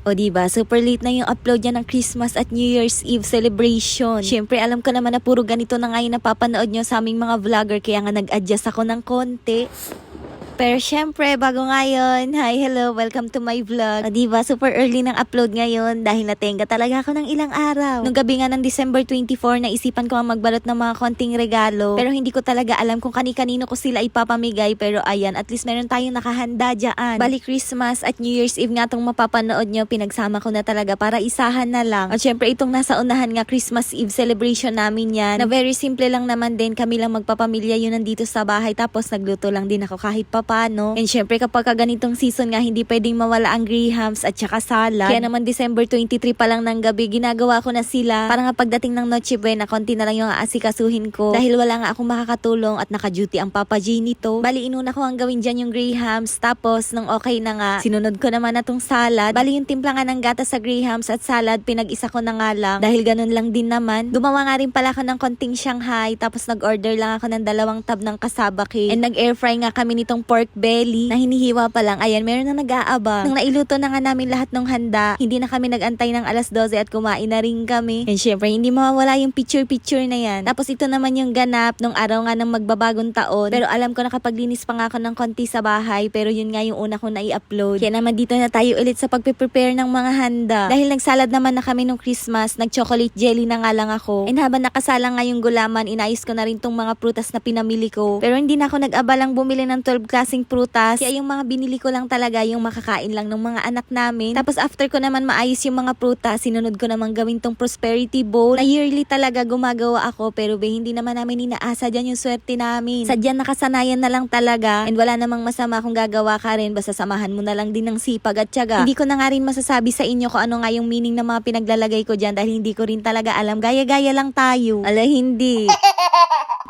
O diba, super late na yung upload niya ng Christmas at New Year's Eve celebration. Siyempre, alam ko naman na puro ganito na nga yung napapanood nyo sa aming mga vlogger, kaya nga nag-adjust ako ng konti. Pero syempre, bago ngayon, hi, hello, welcome to my vlog. O diba, super early ng upload ngayon dahil natenga talaga ako ng ilang araw. Nung gabi nga ng December 24, naisipan ko ang magbalot ng mga konting regalo. Pero hindi ko talaga alam kung kani-kanino ko sila ipapamigay. Pero ayan, at least meron tayong nakahanda dyan. Bali Christmas at New Year's Eve nga itong mapapanood nyo, pinagsama ko na talaga para isahan na lang. At syempre, itong nasa unahan nga Christmas Eve celebration namin yan, na very simple lang naman din, kami lang magpapamilya yun nandito sa bahay. Tapos nagluto lang din ako kahit paano. And syempre kapag ganitong season nga hindi pwedeng mawala ang grahams at saka salad. Kaya naman December 23 pa lang ng gabi ginagawa ko na sila para nga pagdating ng Noche Buena konti na lang yung aasikasuhin ko dahil wala nga akong makakatulong at naka-duty ang Papa G nito. Bali inuna ko ang gawin dyan yung grahams, tapos nung okay na nga sinunod ko naman na tong salad. Bali yung timpla nga ng gatas sa grahams at salad pinag-isa ko na nga lang dahil ganun lang din naman. Gumawa nga rin pala ako ng konting Shanghai, tapos nag-order lang ako ng 2 tab ng kasaba cake and nag-air fry nga kami nitong pork belly na hinihiwa pa lang. Ayan, meron na nag-aabang. Nung nailuto na nga namin lahat ng handa, hindi na kami nagantay ng 12:00 at kumain na rin kami. And syempre, hindi mawawala yung picture-picture na yan. Tapos ito naman yung ganap nung araw nga ng magbabagong taon. Pero alam ko nakapaglinis pa nga ako ng konti sa bahay, pero yun nga yung una ko na i-upload. Kaya naman dito na tayo ulit sa pagpe-prepare ng mga handa. Dahil nagsalad naman na kami nung Christmas, nag-chocolate jelly na nga lang ako. And habang nakasalang nga yung gulaman, inayos ko na rin tong mga prutas na pinamili ko. Pero hindi na ako nag-abalang bumili ng 12 klaseng prutas. Kaya yung mga binili ko lang talaga yung makakain lang ng mga anak namin. Tapos after ko naman maayos yung mga prutas, sinunod ko naman gawin tong prosperity bowl na yearly talaga gumagawa ako. Pero hindi naman namin inaasa dyan yung swerte namin. Sadyang nakasanayan na lang talaga. And wala namang masama kung gagawa ka rin. Basta samahan mo na lang din ng sipag at tiyaga. Hindi ko na nga rin masasabi sa inyo kung ano nga yung meaning ng mga pinaglalagay ko dyan dahil hindi ko rin talaga alam. Gaya-gaya lang tayo. Ala, hindi.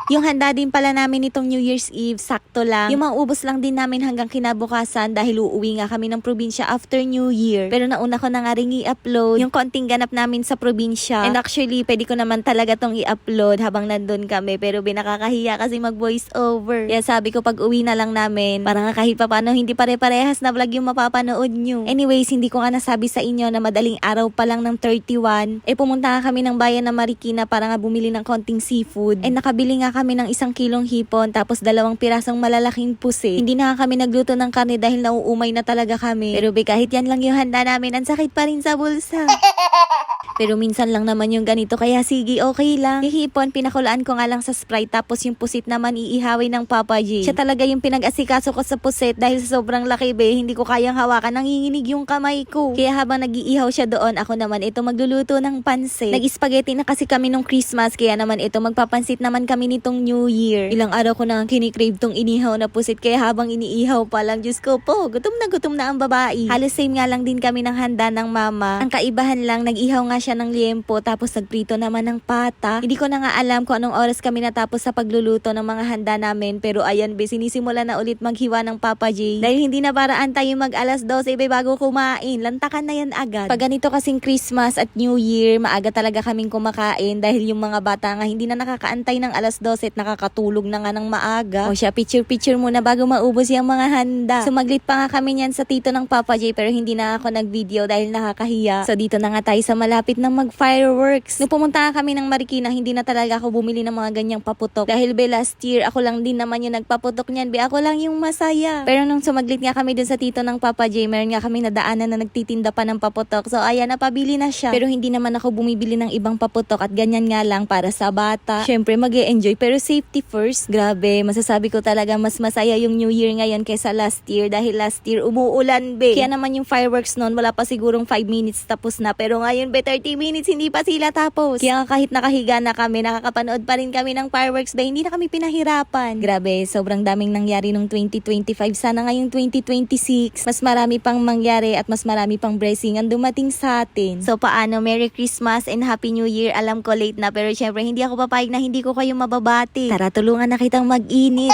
Yung handa din pala namin itong New Year's Eve, sakto lang. Yung maubos lang din namin hanggang kinabukasan dahil uuwi nga kami ng probinsya after New Year. Pero nauna ko na nga rin i-upload yung konting ganap namin sa probinsya. And actually, pwede ko naman talaga tong i-upload habang nandun kami. Pero nakakahiya kasi mag-voice over. Kaya sabi ko pag uwi na lang namin, parang kahit papano hindi pare-parehas na vlog yung mapapanood nyo. Anyways, hindi ko nga nasabi sa inyo na madaling araw pa lang ng 31. Pumunta nga kami ng bayan na Marikina para nga bumili ng konting seafood. And nakabili nga kami ng 1 kilong hipon tapos 2 pirasong malalaking pusit. Hindi na kami nagluto ng karne dahil nauumay na talaga kami. Pero kahit yan lang yung handa namin, ang sakit pa rin sa bulsa. Pero minsan lang naman yung ganito, kaya sige, okay lang. Yung hipon, pinakulaan ko nga lang sa Sprite, tapos yung pusit naman iihawin ng Papa G. Siya talaga yung pinag-asikaso ko sa pusit dahil sa sobrang laki hindi ko kayang hawakan, nanginginig yung kamay ko. Kaya habang nag-iihaw siya doon, ako naman ito magluluto ng pansit. Nag-spaghetti na kasi kami nung Christmas, kaya naman ito magpapansit naman kami nitong New Year. Ilang araw ko nang kinikrave tong inihaw na pusit, kaya habang iniihaw pa lang, Diyos ko po, gutom na ang babae. Halos same nga lang din kami ng handa ng mama. Ang kaibahan lang, nag-ihaw nga siya ng liempo tapos nagprito naman ng pata. Hindi ko na nga alam kung anong oras kami natapos sa pagluluto ng mga handa namin, pero ayan sinisimula na ulit maghiwa ng Papa J dahil hindi na paraan tayo mag 12:00 bago kumain. Lantakan na yan agad. Pag ganito kasing Christmas at New Year, maaga talaga kaming kumakain dahil yung mga bata nga hindi na nakakaantay ng 12:00 at nakakatulog na nga ng maaga. O siya, picture muna bago maubos yung mga handa. Sumaglit pa nga kami niyan sa tito ng Papa J pero hindi na ako nag-video dahil nakakahiya. So dito na nga tayo sa malapit ng mag-fireworks. Nung pumunta kami ng Marikina, hindi na talaga ako bumili ng mga ganyang paputok. Dahil last year, ako lang din naman yung nagpaputok niyan. Ako lang yung masaya. Pero nung sumaglit nga kami dun sa tito ng Papa J, meron nga kami nadaanan na nagtitinda pa ng paputok. So ayan, napabili na siya. Pero hindi naman ako bumibili ng ibang paputok at ganyan nga lang para sa bata. Syempre, mag-e-enjoy pero safety first. Grabe, masasabi ko talaga mas masaya yung New Year ngayon kaysa last year dahil last year umuulan Kaya naman yung fireworks noon, wala pa sigurong 5 minutes tapos na. Pero ngayon 30 minutes hindi pa sila tapos. Kaya kahit nakahiga na kami, nakakapanood pa rin kami ng fireworks hindi na kami pinahirapan. Grabe, sobrang daming nangyari nung 2025. Sana ngayong 2026, mas marami pang mangyari at mas marami pang blessing ang dumating sa atin. So paano, Merry Christmas and Happy New Year. Alam ko late na pero syempre hindi ako papayag na hindi ko kayo mababati. Tara, tulungan na kitang mag-init.